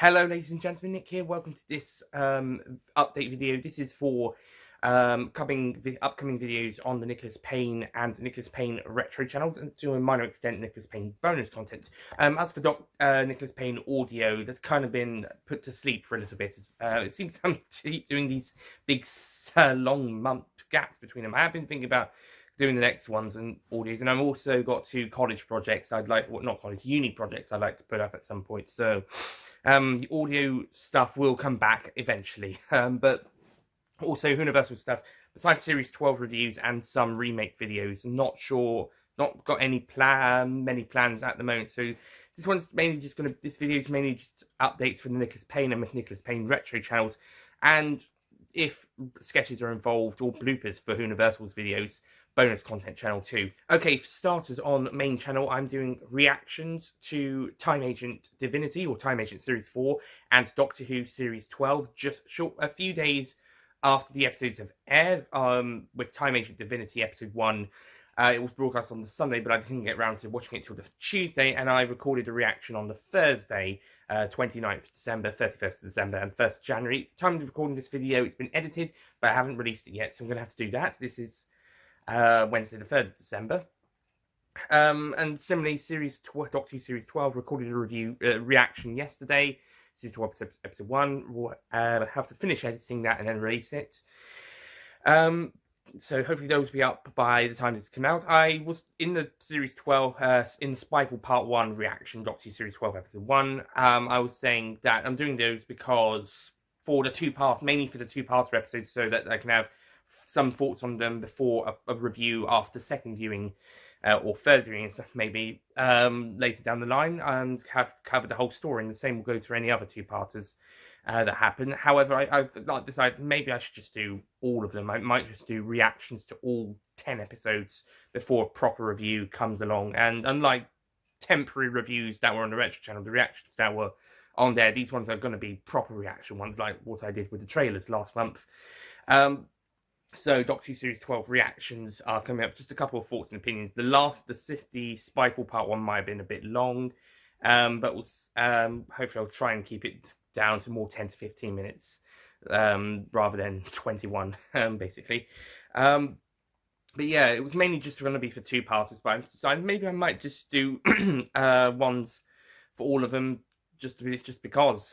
Hello ladies and gentlemen, Nick here. Welcome to this update video. This is for upcoming videos on the Nicholas Payne and Nicholas Payne retro channels, and to a minor extent Nicholas Payne bonus content. As for Nicholas Payne audio, that's kind of been put to sleep for a little bit. It seems I'm doing these big long month gaps between them. I have been thinking about doing the next ones and audios, and I've also got two college projects uni projects I'd like to put up at some point. So the audio stuff will come back eventually, but also Universal stuff besides Series 12 reviews and some remake videos. Not got any many plans at the moment. So this video is mainly just updates for the Nicholas Payne and Nicholas Payne retro channels, and if sketches are involved or bloopers for Universal's videos, bonus content channel too. Okay, for starters, on main channel, I'm doing reactions to Time Agent Divinity, or Time Agent Series 4, and Doctor Who Series 12, just a few days after the episodes have aired. With Time Agent Divinity Episode 1, it was broadcast on the Sunday, but I didn't get around to watching it till the Tuesday, and I recorded a reaction on the Thursday, 29th December, 31st December, and 1st January. Time of recording this video, it's been edited, but I haven't released it yet, so I'm going to have to do that. This is Wednesday the 3rd of December. And similarly, Doctor Who Series 12 recorded a reaction yesterday. Series 12 episode 1. We'll have to finish editing that and then release it. So hopefully those will be up by the time this come out. I was in the Series 12, in the Spyfall Part 1 reaction, Doctor Who Series 12 episode 1. I was saying that I'm doing those because mainly for the two-parter episodes, so that I can have some thoughts on them before a review after second viewing, or third viewing, maybe later down the line, and have covered the whole story. And the same will go for any other two-parters that happen. However, I've decided maybe I should just do all of them. I might just do reactions to all 10 episodes before a proper review comes along. And unlike temporary reviews that were on the retro channel, the reactions that were on there, these ones are going to be proper reaction ones, like what I did with the trailers last month. So Doctor Who Series 12 reactions are coming up. Just a couple of thoughts and opinions. The Spyfall Part 1 might have been a bit long, but hopefully I'll try and keep it down to more 10 to 15 minutes, rather than 21, basically. But yeah, it was mainly just going to be for two-parters, but I decided maybe I might just do ones for all of them, just because.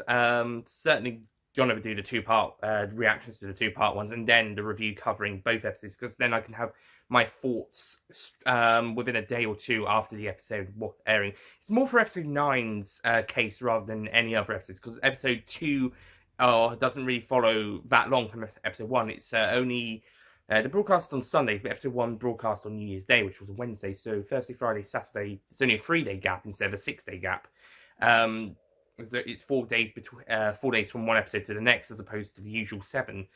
Certainly gonna do the two-part reactions to the two-part ones, and then the review covering both episodes, because then I can have my thoughts within a day or two after the episode airing. It's more for episode 9's case rather than any other episodes, because episode 2 doesn't really follow that long from episode 1. It's only the broadcast on Sundays, but episode 1 broadcast on New Year's Day, which was a Wednesday. So Thursday, Friday, Saturday, it's only a 3-day gap instead of a 6-day gap. It's 4 days between 4 days from one episode to the next, as opposed to the usual 7.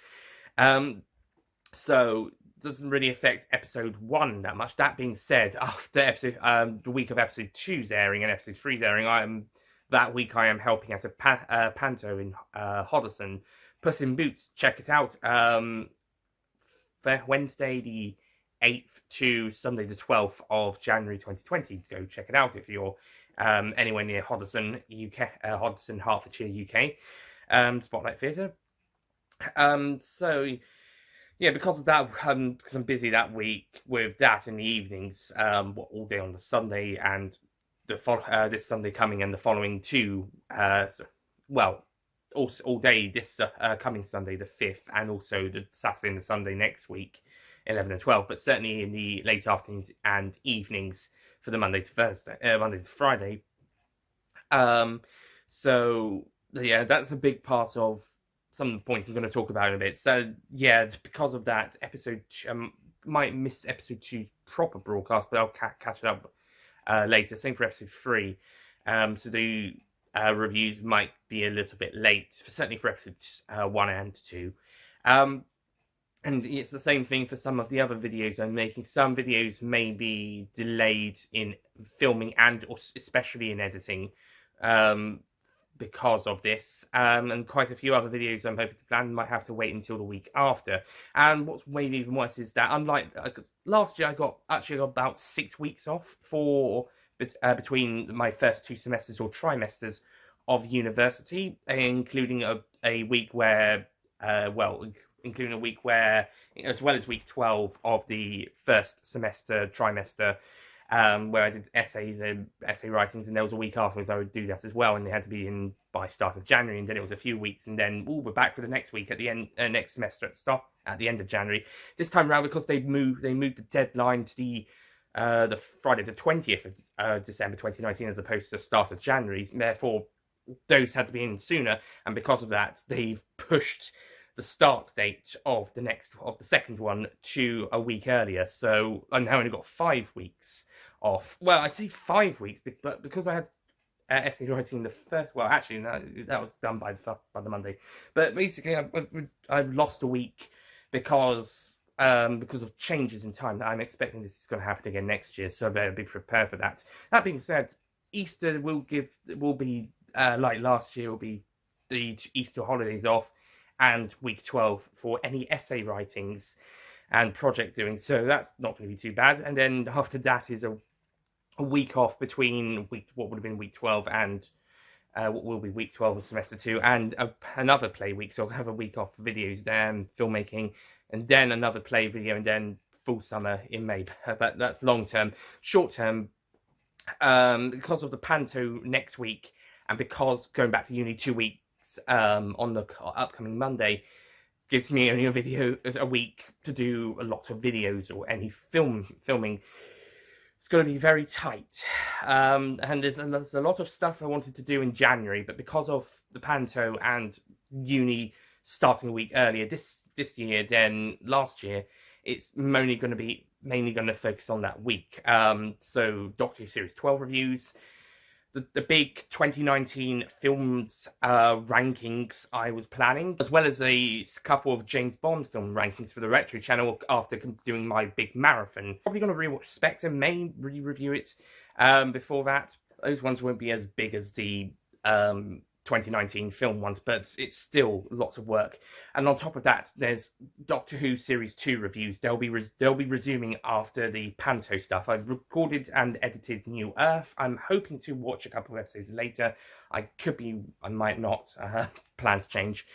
So it doesn't really affect episode 1 that much. That being said, after the week of episode 2's airing and episode 3's airing, that week I am helping out a panto in Hoddesdon, Puss in Boots. Check it out. Wednesday the 8th to Sunday the 12th of January 2020. Go check it out if you're anywhere near Hoddesdon, UK, Hoddesdon, Hertfordshire, UK, Spotlight Theatre. So yeah, because of that, because I'm busy that week with that in the evenings, all day on the Sunday, and this Sunday coming and the following two, all day this coming Sunday the 5th, and also the Saturday and the Sunday next week, 11 and 12, but certainly in the late afternoons and evenings for the Monday to Friday. So yeah, that's a big part of some of the points I'm going to talk about in a bit. So yeah, because of that, might miss episode 2's proper broadcast, but I'll catch it up later. Same for episode 3. So the reviews might be a little bit late, certainly for episodes 1 and 2. And it's the same thing for some of the other videos I'm making. Some videos may be delayed in filming and especially in editing because of this. And quite a few other videos I'm hoping to plan might have to wait until the week after. And what's made even worse is that, unlike last year, I got about 6 weeks off between my first 2 semesters or trimesters of university, including a week where, including a week where, as well as week 12 of the first trimester, where I did essays and essay writings, and there was a week afterwards I would do that as well, and they had to be in by start of January, and then it was a few weeks, and then we're back for the next week at the end, next semester at the end of January. This time around, because they moved the deadline to the Friday the 20th of December 2019 as opposed to the start of January. Therefore, those had to be in sooner, and because of that, they've pushed the start date of the second one to a week earlier. So I now only got 5 weeks off. Well, I say 5 weeks, but because I had essay writing the first. Well, actually, no, that was done by the Monday. But basically, I've lost a week because of changes in time. I'm expecting this is going to happen again next year, so I better be prepared for that. That being said, Easter will be like last year. Will be the Easter holidays off, and week 12 for any essay writings and project doing. So that's not going to be too bad. And then after that is a week off between what would have been week 12 and what will be week 12 of semester 2, and another play week. So I'll have a week off for videos, then filmmaking, and then another play video, and then full summer in May. But that's long term. Short term, because of the panto next week, and because going back to uni 2 weeks on the upcoming Monday gives me only a week to do a lot of videos or any filming. It's going to be very tight, and there's a lot of stuff I wanted to do in January, but because of the panto and uni starting a week earlier this year than last year, it's mainly going to focus on that week. So Doctor Who Series 12 reviews, the big 2019 films rankings I was planning, as well as a couple of James Bond film rankings for the Retro channel after doing my big marathon. Probably going to rewatch Spectre, may re-review it before that. Those ones won't be as big as the 2019 film ones, but it's still lots of work. And on top of that, there's Doctor Who Series 2 reviews. They'll be resuming after the panto stuff. I've recorded and edited New Earth. I'm hoping to watch a couple of episodes later. I might not. Plan to change.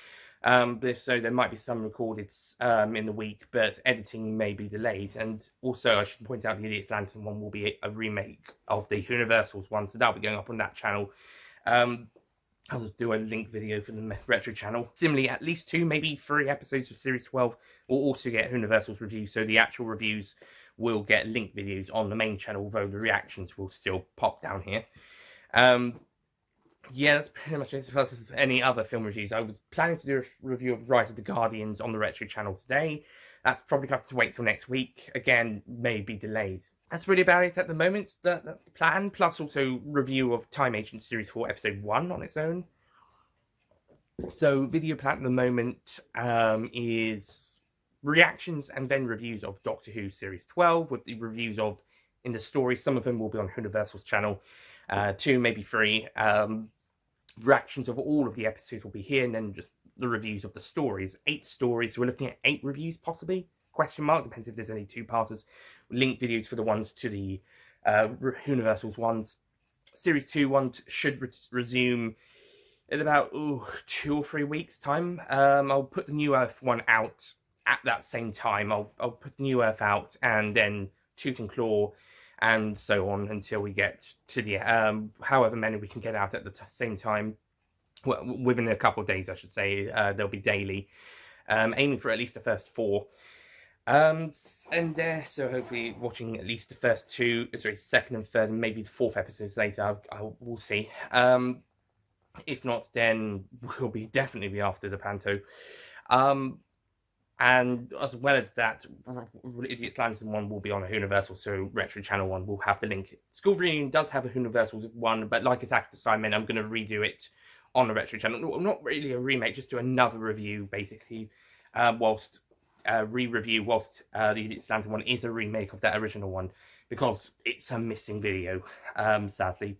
So there might be some recorded in the week, but editing may be delayed. And also, I should point out the Idiot's Lantern one will be a remake of the Universals one, so that'll be going up on that channel. I'll just do a link video for the Retro channel. Similarly, at least 2, maybe 3 episodes of Series 12 will also get Universal's review, so the actual reviews will get link videos on the main channel, although the reactions will still pop down here. Yeah, that's pretty much it. As any other film reviews, I was planning to do a review of Rise of the Guardians on the Retro channel today. That's probably going to have to wait till next week. Again, may be delayed. That's really about it at the moment. That's the plan. Plus also review of Time Agent Series 4 Episode 1 on its own. So video plan at the moment is reactions and then reviews of Doctor Who Series 12 with the reviews of in the story. Some of them will be on Universal's channel. 2, maybe 3. Reactions of all of the episodes will be here, and then just the reviews of the stories. 8 stories. We're looking at 8 reviews possibly. Question mark. Depends if there's any 2-parters. Link videos for the ones to the Universal's ones. Series 2 ones should resume in about 2 or 3 weeks time. I'll put the New Earth one out at that same time. I'll put New Earth out, and then Tooth and Claw, and so on until we get to the however many we can get out at the same time. Well, within a couple of days, I should say. They'll be daily. Aiming for at least the first 4. So hopefully watching at least the first 2, second and third, and maybe the 4th episodes later. We'll see. If not, then we'll definitely be after the panto. And as well as that, Idiot's Lantern one will be on a Universal, so Retro Channel one will have the link. School Reunion does have a Universal one, but like Attack of the Cybermen, I'm going to redo it on the Retro Channel. Not really a remake, just do another review, basically, whilst re-review whilst the Idiot's Lantern one is a remake of that original one, because it's a missing video, sadly.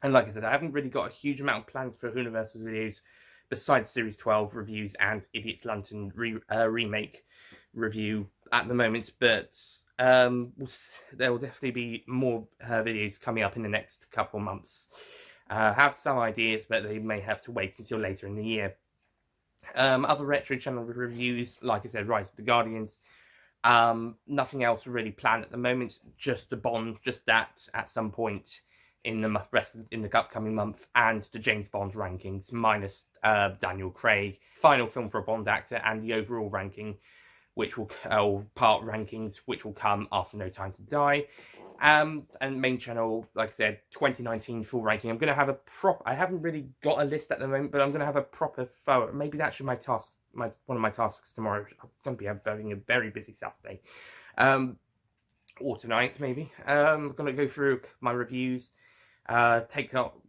And like I said, I haven't really got a huge amount of plans for Universal's videos besides Series 12 reviews and Idiot's Lantern remake review at the moment, but there will definitely be more videos coming up in the next couple months. Have some ideas, but they may have to wait until later in the year. Other retro channel reviews, like I said, Rise of the Guardians. Nothing else really planned at the moment. Just the Bond, just that at some point in the upcoming month, and the James Bond rankings minus Daniel Craig, final film for a Bond actor, and the overall ranking, which will part rankings, which will come after No Time to Die. And main channel, like I said, 2019 full ranking. I'm going to have I haven't really got a list at the moment, but I'm going to have a proper photo. Maybe that's my task, one of my tasks tomorrow. I'm going to be having a very busy Saturday. Or tonight, maybe. I'm going to go through my reviews, take out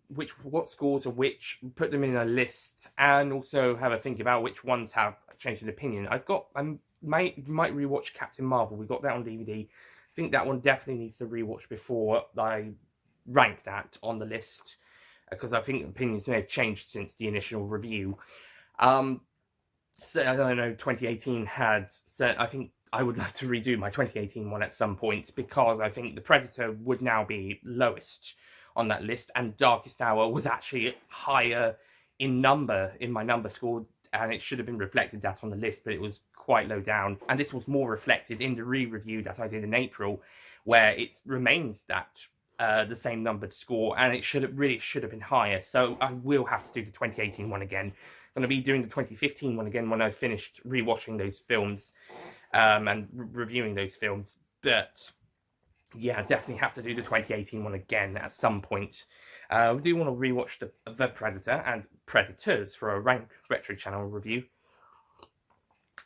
what scores are which, put them in a list, and also have a think about which ones have changed in opinion. I might rewatch Captain Marvel. We got that on DVD. I think that one definitely needs to rewatch before I rank that on the list, because I think opinions may have changed since the initial review. So I don't know, 2018 had, so I think I would like to redo my 2018 one at some point, because I think The Predator would now be lowest on that list, and Darkest Hour was actually higher in my number score, and it should have been reflected that on the list, but it was quite low down. And this was more reflected in the re-review that I did in April, where it remains that the same numbered score, and it should have been higher. So I will have to do the 2018 one again. I'm going to be doing the 2015 one again when I've finished rewatching those films and reviewing those films. But yeah, I definitely have to do the 2018 one again at some point. We do want to rewatch the Predator and Predators for a Rank Retro Channel review,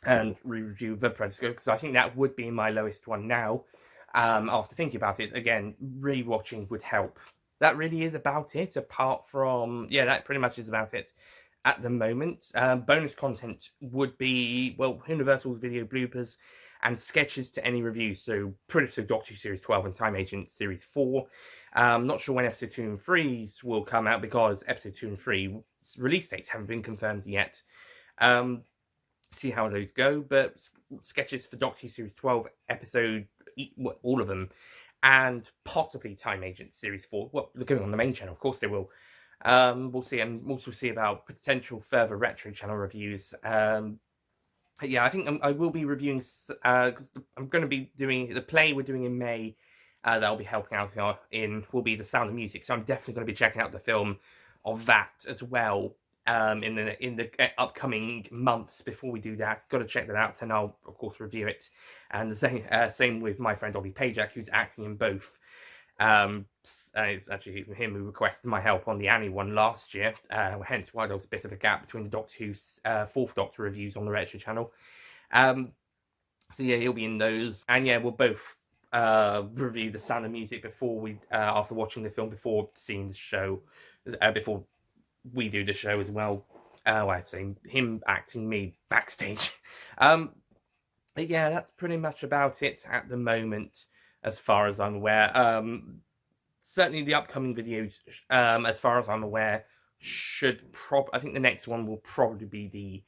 and re-review The Predator, because I think that would be my lowest one now. After thinking about it, again, rewatching would help. That really is about it, apart from, yeah, that pretty much is about it at the moment. Bonus content would be, well, Universal's video bloopers and sketches to any reviews. So Predator Doctor Who Series 12 and Time Agent Series 4. Not sure when episode 2 and 3 will come out, because episode 2 and 3 release dates haven't been confirmed yet. See how those go, but sketches for Doctor Who Series 12 episode, all of them, and possibly Time Agent Series 4. Well, they're going on the main channel, of course they will. We'll see, and we'll also see about potential further retro channel reviews. Yeah, I think I will be reviewing, because I'm going to be doing the play we're doing in May, that I'll be helping out in, will be The Sound of Music. So I'm definitely going to be checking out the film of that as well, in the upcoming months before we do that. Got to check that out, and I'll of course review it. And the same with my friend Ollie Pajak, who's acting in both. It's actually him who requested my help on the Annie one last year, hence why there was a bit of a gap between the Doctor Who's Fourth Doctor reviews on the Retro Channel. So yeah, he'll be in those, and yeah, we'll both review The Sound of Music before we, after watching the film, before seeing the show, before we do the show as well. I say him acting, me backstage. But yeah, that's pretty much about it at the moment, as far as I'm aware. Certainly the upcoming videos, as far as I'm aware, I think the next one will probably be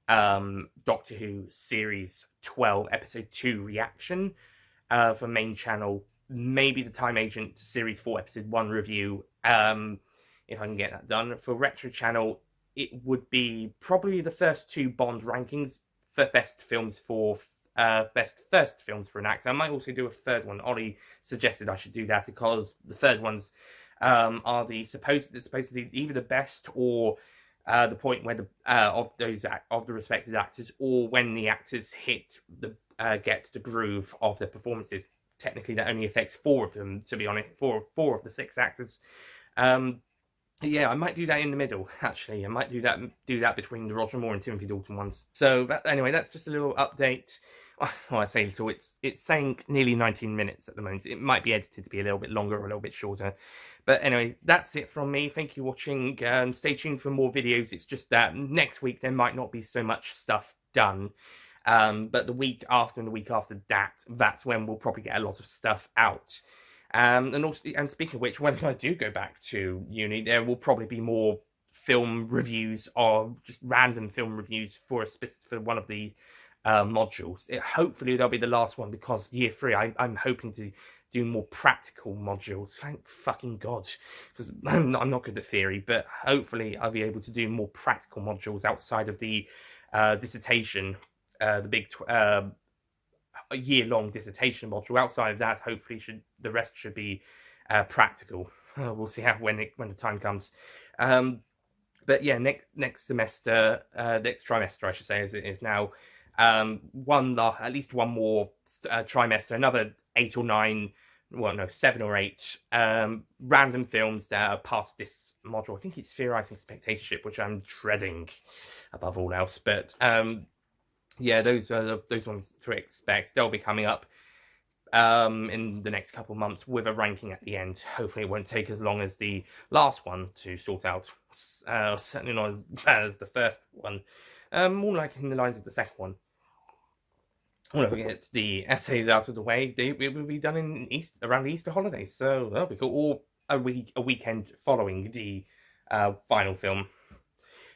the Doctor Who Series 12 Episode 2 reaction for main channel. Maybe the Time Agent Series 4 Episode 1 review, if I can get that done. For Retro Channel, it would be probably the first 2 Bond rankings for best films for best first films for an actor. I might also do a third one. Ollie suggested I should do that, because the third ones are supposedly either the best, or the point where of the respected actors, or when the actors get the groove of their performances. Technically, that only affects 4 of them, to be honest. Four of the 6 actors. Yeah, I might do that in the middle, actually. I might do that between the Roger Moore and Timothy Dalton ones. So, anyway, that's just a little update. Well, I say little, it's saying nearly 19 minutes at the moment. It might be edited to be a little bit longer or a little bit shorter. But anyway, that's it from me. Thank you for watching. Stay tuned for more videos. It's just that next week there might not be so much stuff done. But the week after and the week after that's when we'll probably get a lot of stuff out. And speaking of which, when I do go back to uni, there will probably be more film reviews, or just random film reviews for one of the modules. Hopefully, that'll be the last one, because year 3, I'm hoping to do more practical modules. Thank fucking God, because I'm not good at theory, but hopefully I'll be able to do more practical modules outside of the dissertation, the big a year-long dissertation module. Outside of that, hopefully the rest should be practical. We'll see when the time comes. But yeah, next semester, next trimester, I should say, as it is now, at least one more trimester, another 8 or 9, well, no, 7 or 8 random films that are past this module. I think it's Theorizing Spectatorship, which I'm dreading above all else. But yeah, those are those ones to expect. They'll be coming up in the next couple of months with a ranking at the end. Hopefully it won't take as long as the last one to sort out. Certainly not as bad as the first one. More like in the lines of the second one. When we get the essays out of the way, it will be done in around the Easter holidays, so that'll be cool. Or a weekend following the final film.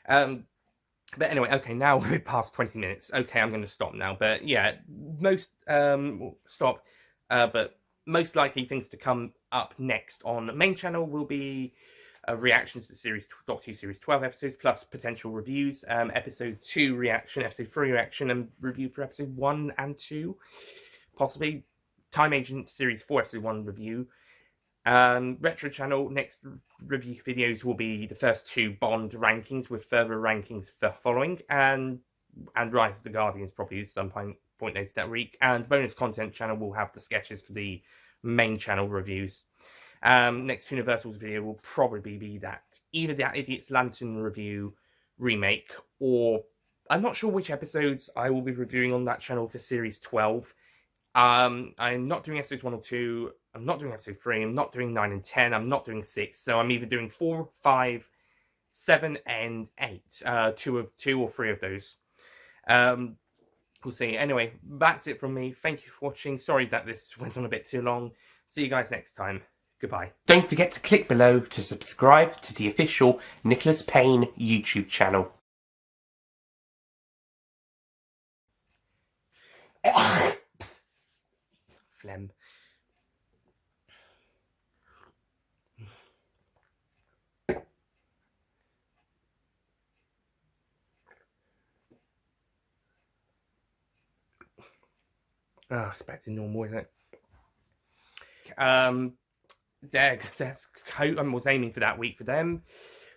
But anyway, okay, now we're past 20 minutes. Okay, I'm going to stop now. But yeah, stop. But most likely things to come up next on the main channel will be reactions to Doctor Who Series 12 episodes, plus potential reviews, episode 2 reaction, episode 3 reaction, and review for episode 1 and 2, possibly Time Agent Series 4 episode 1 review. Retro channel, next review videos will be the first 2 Bond rankings, with further rankings following, and Rise of the Guardians probably some point later that week, and bonus content channel will have the sketches for the main channel reviews. Next Universal's video will probably be either that Idiot's Lantern review remake, or I'm not sure which episodes I will be reviewing on that channel for Series 12. I'm not doing episodes 1 or 2, I'm not doing episode 3, I'm not doing 9 and 10, I'm not doing 6, so I'm either doing 4, 5, 7, and 8. 2 or 3 of those. We'll see. Anyway, that's it from me. Thank you for watching. Sorry that this went on a bit too long. See you guys next time. Goodbye. Don't forget to click below to subscribe to the official Nicholas Payne YouTube channel. Phlegm. Oh, it's back to normal, isn't it? I was aiming for that week for them.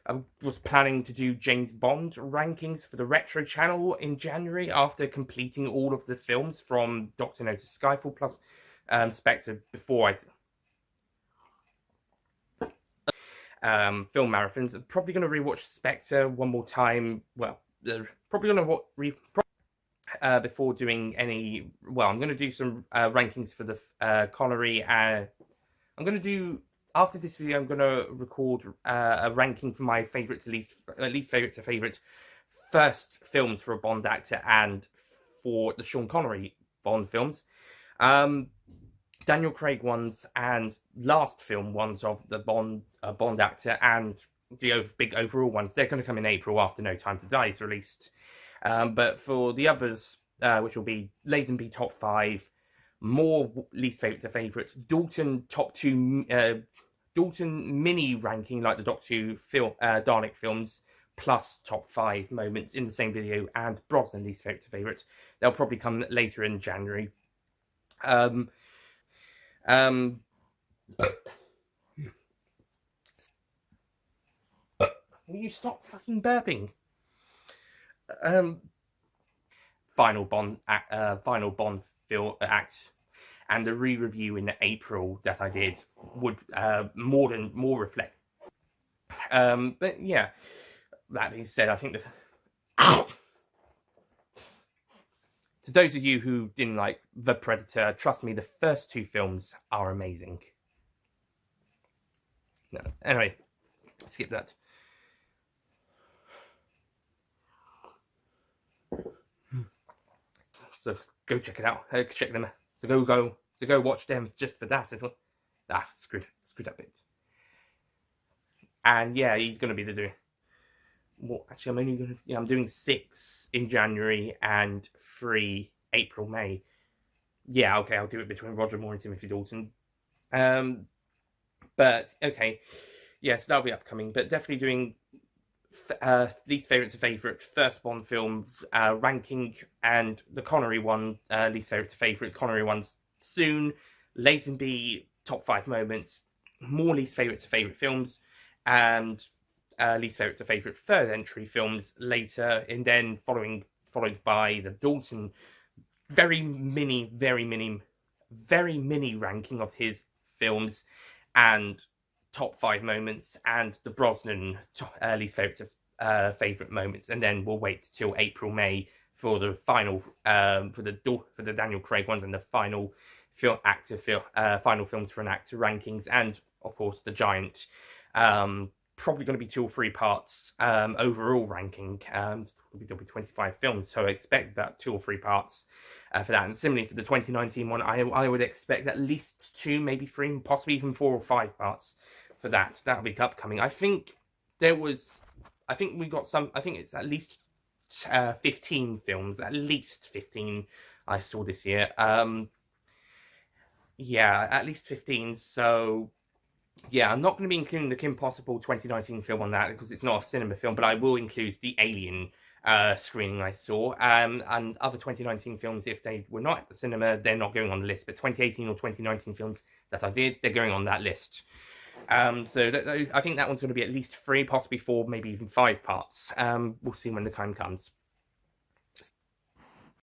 I was planning to do James Bond rankings for the Retro channel in January after completing all of the films from Doctor No to Skyfall plus Spectre before I film marathons. I'm probably going to rewatch Spectre one more time. Well, probably going to before doing any. Well, I'm going to do some rankings for the Connery. I'm going to do. After this video, I'm going to record a ranking for my favourite to least favourite to favourite first films for a Bond actor and for the Sean Connery Bond films. Daniel Craig ones and last film ones of the Bond actor, and the big overall ones. They're going to come in April after No Time to Die is released. But for the others, which will be Lazenby top 5, more least favourite to favourite, Dalton top 2, Dalton mini ranking like the Doctor Who Dalek films, plus top 5 moments in the same video, and Brosnan least favourite to favourite. They'll probably come later in January. Will you stop fucking burping? Final Bond film act, and the re-review in April that I did would more reflect. But yeah, that being said, I think to those of you who didn't like The Predator, trust me, the first 2 films are amazing. No, anyway, skip that. So go check it out. Check them. So go watch them just for that as well. Screw that bit. And yeah, he's gonna be the doing. Well, actually, I'm doing 6 in January and 3 April, May. Yeah, okay, I'll do it between Roger Moore and Timothy Dalton. But okay, yes, that'll be upcoming. But definitely doing least favorite to favorite first Bond film ranking, and the Connery one least favorite to favorite Connery ones soon. Lazenby top 5 moments, more least favorite to favorite films, and least favorite to favorite third entry films later, and then followed by the Dalton very mini, very mini ranking of his films, and top 5 moments, and the Brosnan least favorite moments, and then we'll wait till April, May for the final for the Daniel Craig ones, and the final final films for an actor rankings, and of course the giant probably going to be 2 or 3 parts overall ranking. There'll be 25 films, so I expect that 2 or 3 parts for that. And similarly for the 2019 one, I would expect at least 2, maybe 3, possibly even 4 or 5 parts for that. That'll be upcoming. I think we got some. I think it's at least 15 films, at least 15 I saw this year. Yeah, at least 15. So yeah, I'm not going to be including the Kim Possible 2019 film on that because it's not a cinema film, but I will include the Alien screening I saw, and other 2019 films. If they were not at the cinema, they're not going on the list, but 2018 or 2019 films that I did, they're going on that list. So I think that one's going to be at least 3, possibly 4, maybe even 5 parts. We'll see when the time comes.